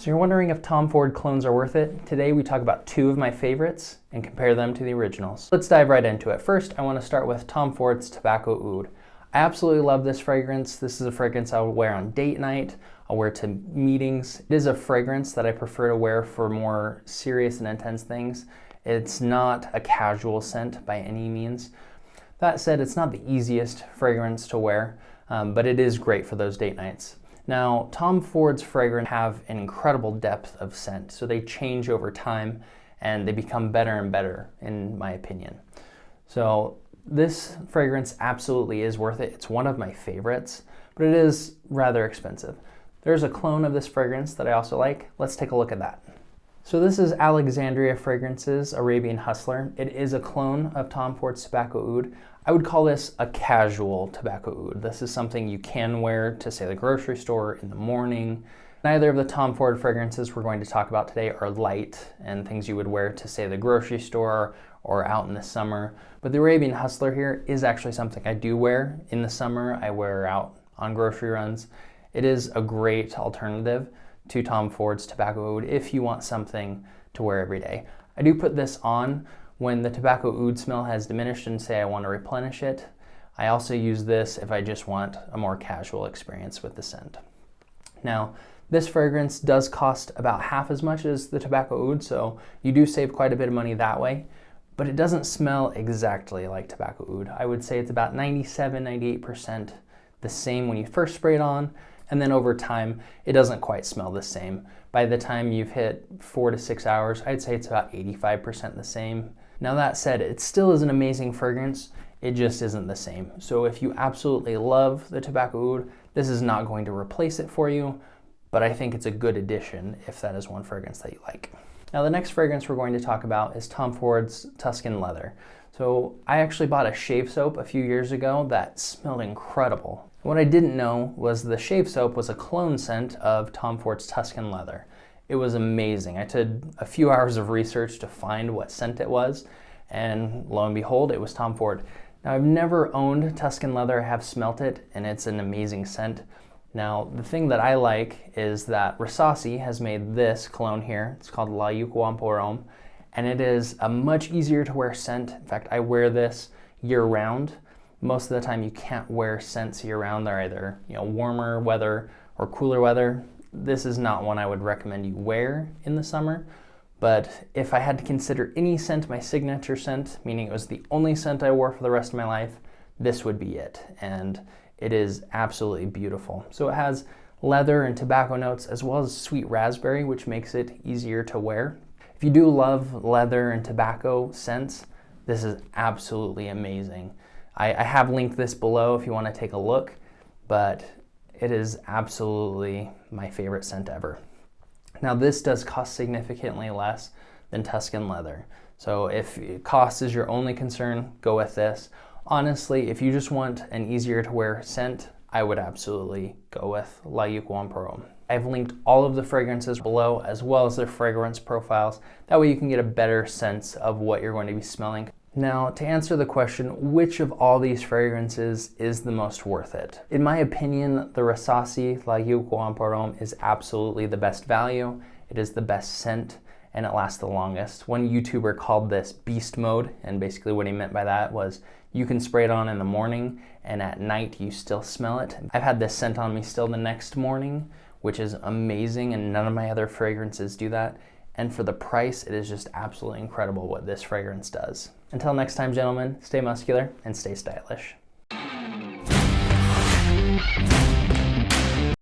So you're wondering if Tom Ford clones are worth it? Today we talk about two of my favorites and compare them to the originals. Let's dive right into it. First, I want to start with Tom Ford's Tobacco Oud. I absolutely love this fragrance. This is a fragrance I would wear on date night. I'll wear to meetings. It is a fragrance that I prefer to wear for more serious and intense things. It's not a casual scent by any means. That said, it's not the easiest fragrance to wear, but it is great for those date nights. Now, Tom Ford's fragrances have an incredible depth of scent, so they change over time and they become better and better, in my opinion. So this fragrance absolutely is worth it. It's one of my favorites, but it is rather expensive. There's a clone of this fragrance that I also like. Let's take a look at that. So this is Alexandria Fragrances, Arabian Hustler. It is a clone of Tom Ford's Tobacco Oud. I would call this a casual tobacco oud. This is something you can wear to, say, the grocery store in the morning. Neither of the Tom Ford fragrances we're going to talk about today are light and things you would wear to, say, the grocery store or out in the summer. But the Arabian Hustler here is actually something I do wear in the summer. I wear out on grocery runs. It is a great alternative to Tom Ford's Tobacco Oud if you want something to wear every day. I do put this on when the tobacco oud smell has diminished and say I want to replenish it. I also use this if I just want a more casual experience with the scent. Now, this fragrance does cost about half as much as the tobacco oud, so you do save quite a bit of money that way, but it doesn't smell exactly like tobacco oud. I would say it's about 97-98% the same when you first spray it on, and then over time, it doesn't quite smell the same. By the time you've hit 4 to 6 hours, I'd say it's about 85% the same. Now that said, it still is an amazing fragrance, it just isn't the same. So if you absolutely love the tobacco oud, this is not going to replace it for you, but I think it's a good addition if that is one fragrance that you like. Now the next fragrance we're going to talk about is Tom Ford's Tuscan Leather. So I actually bought a shave soap a few years ago that smelled incredible. What I didn't know was the shave soap was a clone scent of Tom Ford's Tuscan Leather. It was amazing. I did a few hours of research to find what scent it was, and lo and behold, it was Tom Ford. Now, I've never owned Tuscan Leather, I have smelt it, and it's an amazing scent. Now, the thing that I like is that Rasasi has made this cologne here. It's called Yuqawam, and it is a much easier to wear scent. In fact, I wear this year round. Most of the time you can't wear scents year round. They're either warmer weather or cooler weather. This is not one I would recommend you wear in the summer, but if I had to consider any scent my signature scent, meaning it was the only scent I wore for the rest of my life, this would be it, and it is absolutely beautiful. So it has leather and tobacco notes as well as sweet raspberry, which makes it easier to wear. If you do love leather and tobacco scents, this is absolutely amazing. I have linked this below if you want to take a look, but it is absolutely my favorite scent ever. Now this does cost significantly less than Tuscan Leather. So if cost is your only concern, go with this. Honestly, if you just want an easier to wear scent, I would absolutely go with Yuqawam. I've linked all of the fragrances below as well as their fragrance profiles. That way you can get a better sense of what you're going to be smelling. Now, to answer the question, which of all these fragrances is the most worth it? In my opinion, the Rasasi Yuqawam is absolutely the best value. It is the best scent, and it lasts the longest. One YouTuber called this beast mode, and basically what he meant by that was you can spray it on in the morning, and at night you still smell it. I've had this scent on me still the next morning, which is amazing, and none of my other fragrances do that. And for the price, it is just absolutely incredible what this fragrance does. Until next time, gentlemen, stay muscular and stay stylish.